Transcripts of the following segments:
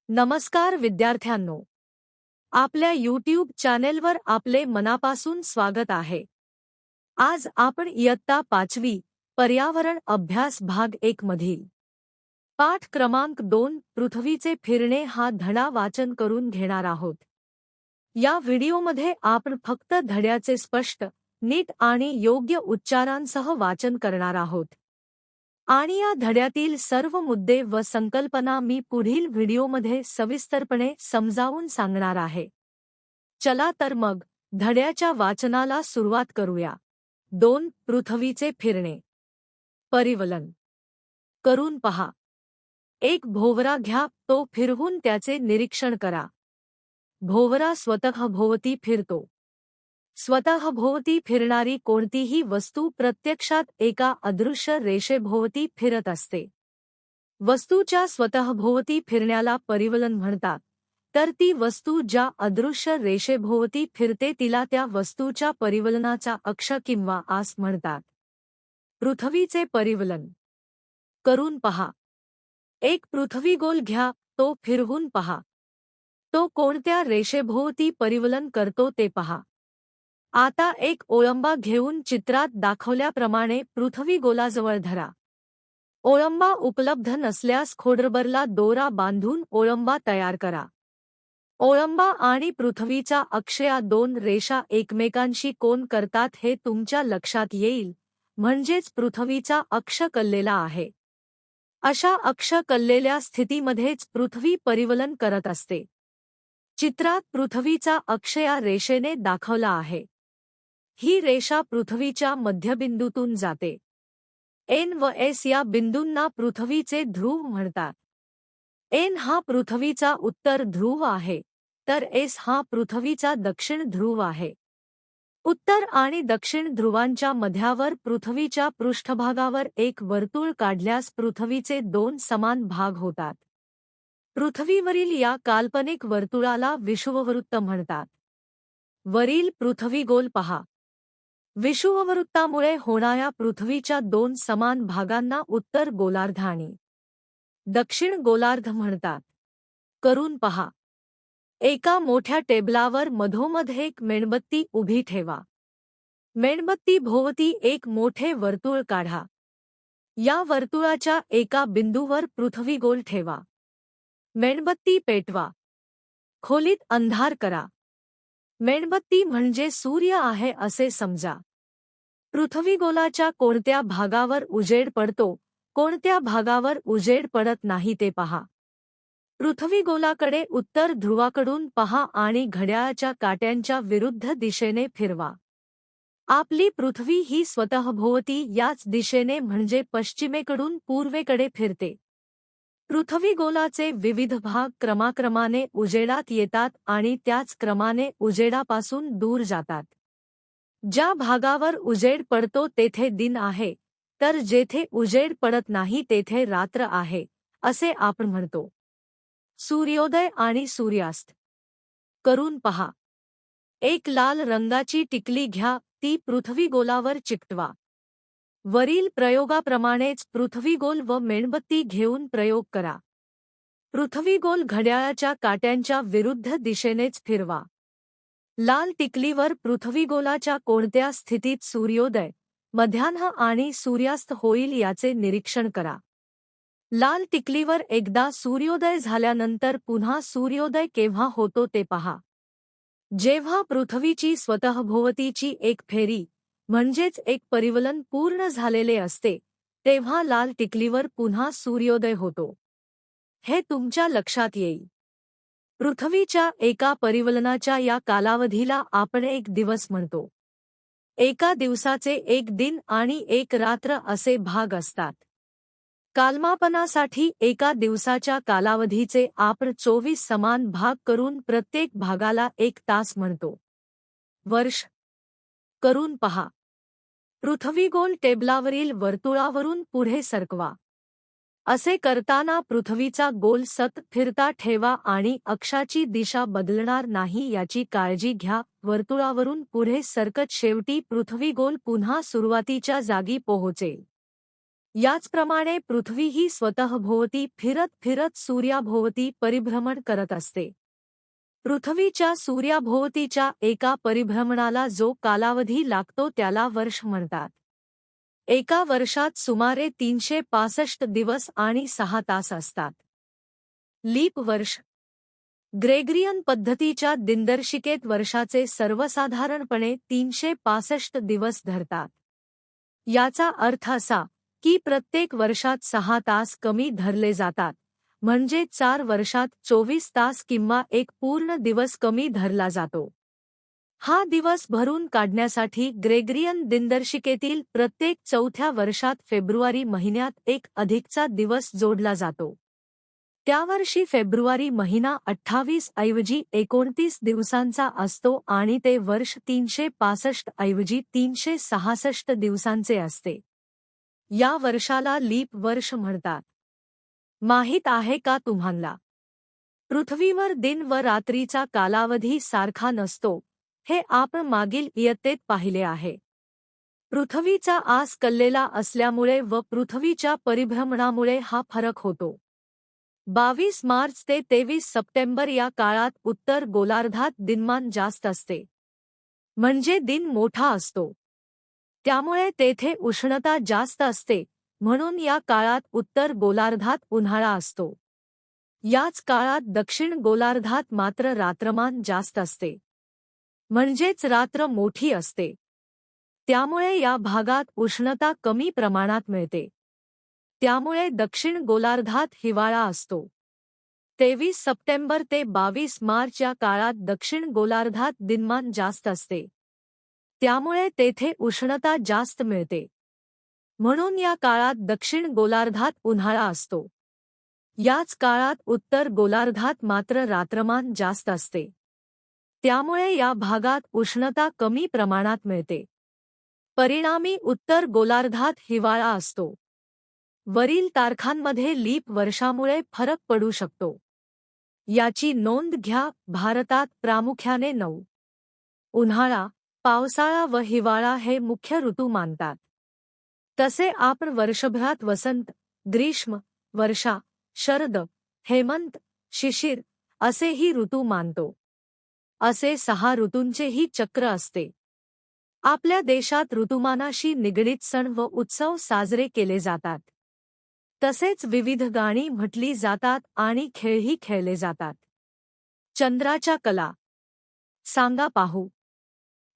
नमस्कार विद्यार्थ्यांनो, आपल्या YouTube चॅनेलवर आपले मनापासून स्वागत आहे. आज आपण इयत्ता 5वी पर्यावरण अभ्यास भाग 1 मधील पाठ क्रमांक 2 पृथ्वीचे फिरणे हा धडा वाचन करून घेणार आहोत. या व्हिडिओमध्ये आपण फक्त धड्याचे स्पष्ट, नीट आणि योग्य उच्चारांसह वाचन करणार आहोत. आणि या धड्यातील सर्व मुद्दे व संकल्पना मी पुढील व्हिडिओमध्ये सविस्तरपणे समजावून सांगणार आहे. चला तर मग धड्याच्या वाचनाला सुरुवात करूया. 2. पृथ्वीचे फिरणे. परिवलन करून पहा. एक भोवरा घ्या, तो फिरवून त्याचे निरीक्षण करा. भोवरा स्वतःभोवती फिरतो. स्वतःभोवती फिरणारी कोणतीही वस्तू प्रत्यक्षात एका अदृश्य रेषेभोवती फिरत असते. वस्तूच्या स्वतःभोवती फिरण्याला परिवलन म्हणतात, तर ती वस्तू ज्या अदृश्य रेषेभोवती फिरते तिला त्या वस्तूच्या परिवलनाचा अक्ष किंवा आस म्हणतात. पृथ्वीचे परिवलन करून पहा. एक पृथ्वीगोल घ्या, तो फिरवून पहा. तो कोणत्या रेषेभोवती परिवलन करतो ते पहा. आता एक ओळंबा घेऊन चित्रात दाखवल्याप्रमाणे पृथ्वीगोलाजवळ धरा. ओळंबा उपलब्ध नसल्यास खोडरबरला दोरा बांधून ओळंबा तयार करा. ओळंबा आणि पृथ्वीचा अक्ष या दोन रेषा एकमेकांशी कोन करतात हे तुमच्या लक्षात येईल, म्हणजेच पृथ्वीचा अक्ष कललेला आहे. अशा अक्ष कललेल्या स्थितीमध्येच पृथ्वी परिवलन करत असते. चित्रात पृथ्वीचा अक्ष या रेषेने दाखवला आहे. ही रेषा पृथ्वीच्या मध्यबिंदूतून जाते. N व S या बिंदूंना पृथ्वीचे ध्रुव म्हणतात. N हा पृथ्वीचा उत्तर ध्रुव आहे, तर S हा पृथ्वीचा दक्षिण ध्रुव आहे. उत्तर आणि दक्षिण ध्रुवांच्या मध्यावर पृथ्वीच्या पृष्ठभागावर एक वर्तुळ काढल्यास पृथ्वीचे दोन समान भाग होतात. पृथ्वीवरील या काल्पनिक वर्तुळाला विषुववृत्त म्हणतात. वरील पृथ्वीगोल पहा. विषुववृत्तामुळे होणाऱ्या पृथ्वीच्या दोन समान भागांना उत्तर गोलार्ध आणि दक्षिण गोलार्ध म्हणतात. करून पहा. एका मोठ्या टेबलावर मधोमध एक मेणबत्ती उभी ठेवा. मेणबत्ती भोवती एक मोठे वर्तुळ काढा. या वर्तुळाच्या एका बिंदूवर पृथ्वीगोल ठेवा. मेणबत्ती पेटवा. खोलीत अंधार करा. मेणबत्ती म्हणजे सूर्य आहे असे समजा. पृथ्वीगोलाच्या कोणत्या भागावर उजेड पडतो, कोणत्या भागावर उजेड पडत नाही ते पहा. पृथ्वीगोलाकडे उत्तर ध्रुवाकडून पहा आणि घड्याळाच्या काट्यांच्या विरुद्ध दिशेने फिरवा. आपली पृथ्वी ही स्वतःभोवती याच दिशेने म्हणजे पश्चिमेकडून पूर्वेकडे फिरते. पृथ्वीगोलाचे विविध भाग क्रमाक्रमाने उजेडात येतात आणि त्याच क्रमाने उजेडापासून दूर जातात. ज्या भागावर उजेड पडतो तेथे दिन आहे, तर जेथे उजेड पडत नाही तेथे रात्र आहे, असे आपण म्हणतो. सूर्योदय आणि सूर्यास्त. करून पहा. एक लाल रंगाची टिकली घ्या, ती पृथ्वीगोलावर चिकटवा. वरील प्रयोगाप्रमाणेच पृथ्वीगोल व मेणबत्ती घेऊन प्रयोग करा. पृथ्वीगोल घड्याळाच्या काट्यांच्या विरुद्ध दिशेनेच फिरवा. लाल टिकलीवर पृथ्वीगोलाच्या कोणत्या स्थितीत सूर्योदय, मध्यान्ह आणि सूर्यास्त होईल याचे निरीक्षण करा. लाल टिकलीवर एकदा सूर्योदय झाल्यानंतर पुन्हा सूर्योदय केव्हा होतो ते पहा. जेव्हा पृथ्वीची स्वतःभोवतीची एक फेरी म्हणजेच एक परिवलन पूर्ण झालेले असते, तेव्हा लाल टिकलीवर पुन्हा सूर्योदय होतो. हे तुमच्या लक्षात येईल. पृथ्वीच्या एका परिवलनाच्या या कालावधीला आपण एक दिवस म्हणतो. एका दिवसाचे एक दिन आणि एक रात्र असे भाग असतात. कालमापनासाठी एका दिवसाच्या कालावधीचे आपण 24 समान भाग करून प्रत्येक भागाला एक तास म्हणतो. वर्ष. करून पहा. पृथ्वीगोल टेबलावरील वर्तुळावरून पुढे सरकवा. असे करताना पृथ्वीचा गोल सतत फिरता ठेवा आणि अक्षाची दिशा बदलणार नाही याची काळजी घ्या. वर्तुळावरून पुढे सरकत शेवटी पृथ्वीगोल पुन्हा सुरुवातीच्या जागी पोहोचेल. याचप्रमाणे पृथ्वीही स्वतःभोवती फिरत फिरत सूर्याभोवती परिभ्रमण करत असते. पृथ्वीच्या सूर्याभोवतीच्या एका परिभ्रमणाला जो कालावधी लागतो त्याला वर्ष म्हणतात. एका वर्षात सुमारे 365 दिवस आणि 6 तास असतात. लीप वर्ष. ग्रेगरियन पद्धतीच्या दिनदर्शिकेत वर्षाचे सर्वसाधारणपणे 365 दिवस धरतात. याचा अर्थ असा की प्रत्येक वर्षात 6 तास कमी धरले जातात, म्हणजे 4 वर्षात 24 तास किंवा एक पूर्ण दिवस कमी धरला जातो. हा दिवस भरून काढण्यासाठी ग्रेगरियन दिनदर्शिकेतील प्रत्येक चौथ्या वर्षात फेब्रुवारी महिन्यात एक अधिकचा दिवस जोडला जातो. त्यावर्षी फेब्रुवारी महिना 28 ऐवजी 29 दिवसांचा असतो आणि ते वर्ष 365 ऐवजी 366 दिवसांचे असते. या वर्षाला लीप वर्ष म्हणतात. माहीत आहे का तुम्हाला? पृथ्वीवर दिन व रात्रीचा कालावधी सारखा नसतो, हे आपण मागील इयत्तेत पाहिले आहे. पृथ्वीचा आस कललेला असल्यामुळे व पृथ्वीच्या परिभ्रमणामुळे हा फरक होतो. 22 मार्च ते 23 सप्टेंबर या काळात उत्तर गोलार्धात दिनमान जास्त असते, म्हणजे दिन मोठा असतो. त्यामुळे तेथे उष्णता जास्त असते, म्हणून या काळात उत्तर गोलार्धात उन्हाळा असतो. याच काळात दक्षिण गोलार्धात मात्र रात्रमान जास्त असते, म्हणजेच रात्र मोठी असते. त्यामुळे या भागात उष्णता कमी प्रमाणात मिळते. त्यामुळे दक्षिण गोलार्धात हिवाळा असतो. 23 सप्टेंबर ते 22 मार्च या काळात दक्षिण गोलार्धात दिनमान जास्त असते. त्यामुळे तेथे उष्णता जास्त मिळते. म्हणून या काळात दक्षिण गोलार्धात उन्हाळा असतो. याच काळात उत्तर गोलार्धात मात्र रात्रमान जास्त असते. त्यामुळे या भागात उष्णता कमी प्रमाणात मिळते. परिणामी उत्तर गोलार्धात हिवाळा असतो. वरील तारखांमध्ये लीप वर्षामुळे फरक पडू शकतो. याची नोंद घ्या. भारतात प्रामुख्याने 9 उन्हाळा, पावसाळा व हिवाळा हे मुख्य ऋतू मानतात. तसे आपण वर्षभरात वसंत, ग्रीष्म, वर्षा, शरद, हेमंत, शिशिर असेही ऋतू मानतो. असे 6 ऋतूंचेही चक्र असते. आपल्या देशात ऋतुमानाशी निगडीत सण व उत्सव साजरे केले जातात. तसेच विविध गाणी म्हटली जातात आणि खेळही खेळले जातात. चंद्राच्या कला सांगा पाहू.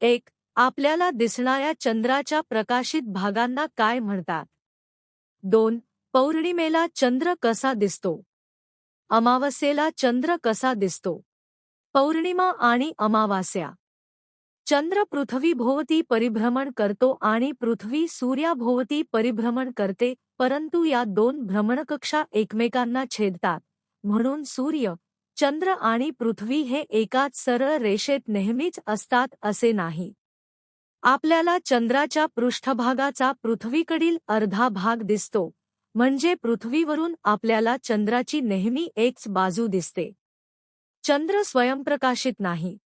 1. आपल्याला दिसणाऱ्या चंद्राच्या प्रकाशित भागांना काय म्हणतात? 2. पौर्णिमेला चंद्र कसा दिसतो? अमावास्येला चंद्र कसा दिसतो? पौर्णिमा आणि अमावास्या. चंद्र पृथ्वीभोवती परिभ्रमण करतो आणि पृथ्वी सूर्याभोवती परिभ्रमण करते, परंतु या 2 भ्रमणकक्षा एकमेकांना छेदतात, म्हणून सूर्य, चंद्र आणि पृथ्वी हे एकाच सरळ रेषेत नेहमीच असतात असे नाही. आपल्याला चंद्राच्या पृष्ठभागाचा पृथ्वीकडील अर्धा भाग दिसतो, म्हणजे पृथ्वीवरून आपल्याला चंद्राची नेहमी एकच बाजू दिसते. चंद्र स्वयंप्रकाशित नाही.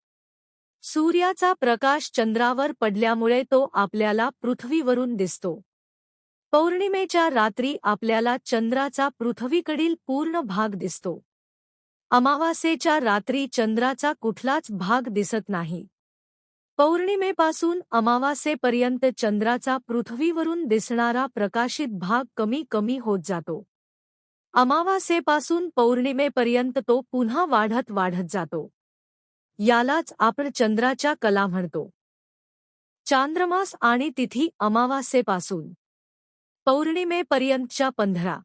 सूर्याचा प्रकाश चंद्रावर पडल्यामुळे तो आपल्याला पृथ्वीवरून दिसतो. पौर्णिमेच्या रात्री आपल्याला चंद्राचा पृथ्वीकडील पूर्ण भाग दिसतो. अमावास्येच्या रात्री चंद्राचा कुठलाच भाग दिसत नाही. पौर्णिमेपासून अमावास्येपर्यंत चंद्राचा पृथ्वीवरून दिसणारा प्रकाशित भाग कमी कमी होत जातो. अमावास्येपासून पौर्णिमेपर्यंत तो पुन्हा वाढत वाढत जातो. यालाच आपण चंद्राच्या कला म्हणतो. चांद्रमास आणि तिथी अमावास्येपासून पौर्णिमेपर्यंतच्या 15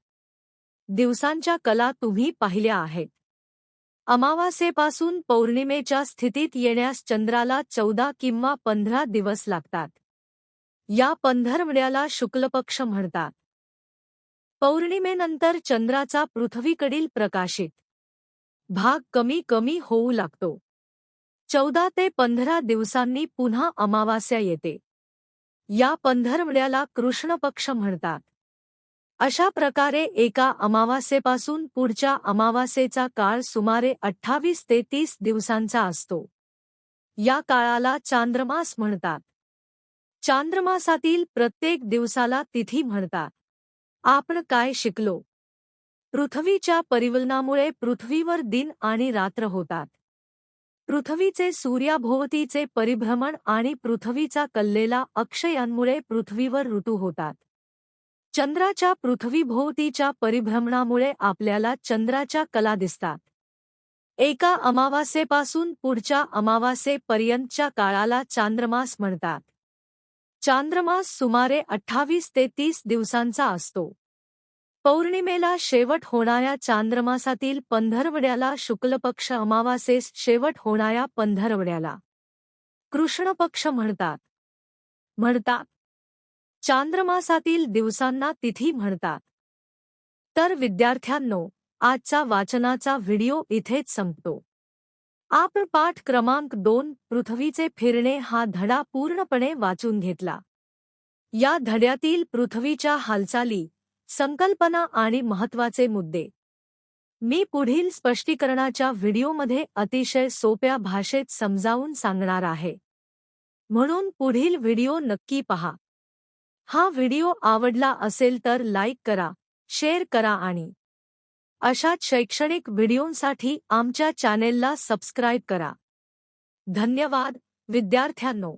दिवसांच्या कला तुम्ही पाहिल्या आहेत. अमावास्येपासून पौर्णिमेच्या स्थितीत येण्यास चंद्राला 14 किंवा 15 दिवस लागतात. या पंधरवड्याला शुक्लपक्ष म्हणतात. पौर्णिमेनंतर चंद्राचा पृथ्वीकडील प्रकाशित भाग कमी कमी होऊ लागतो. 14 ते 15 दिवसांनी पुन्हा अमावास्या येते. या पंधरवड्याला कृष्ण पक्ष म्हणतात. अशा प्रकारे एका अमावास्येपासून पुढच्या अमावास्येचा काळ सुमारे 28 ते 30 दिवसांचा असतो. या काळाला चांद्रमास म्हणतात. चांद्रमासातील प्रत्येक दिवसाला तिथी म्हणतात. आपण काय शिकलो? पृथ्वीच्या परिवलनामुळे पृथ्वीवर दिन आणि रात्र होतात. पृथ्वीचे सूर्याभोवतीचे परिभ्रमण आणि पृथ्वीचा कललेला अक्ष यांमुळे पृथ्वीवर ऋतू होतात. चंद्राच्या पृथ्वीभोवतीच्या परिभ्रमणामुळे आपल्याला चंद्राच्या कला दिसतात. एका अमावास्येपासून पुढच्या अमावास्येपर्यंतच्या काळाला चांद्रमास म्हणतात. चांद्रमास सुमारे 28 ते 30 दिवसांचा असतो. पौर्णिमेला शेवट होणाऱ्या चांद्रमासातील पंधरवड्याला शुक्ल पक्ष, अमावास्येस शेवट होणाऱ्या पंधरवड्याला कृष्ण पक्ष म्हणतात. चांद्रमासातील दिवसांना तिथी म्हणतात. तर विद्यार्थ्यांनो, आजचा वाचनाचा व्हिडिओ इथेच संपतो. आपण पाठ क्रमांक 2 पृथ्वीचे फिरणे हा धडा पूर्णपणे वाचून घेतला. या धड्यातील पृथ्वीच्या हालचाली, संकल्पना आणि महत्त्वाचे मुद्दे मी पुढील स्पष्टीकरणाच्या व्हिडिओमध्ये अतिशय सोप्या भाषेत समजावून सांगणार आहे. म्हणून पुढील व्हिडिओ नक्की पहा. हा व्हिडिओ आवडला असेल तर लाईक करा, शेअर करा आणि अशाच शैक्षणिक व्हिडिओंसाठी आमच्या चॅनेलला सबस्क्राईब करा. धन्यवाद विद्यार्थ्यांनो.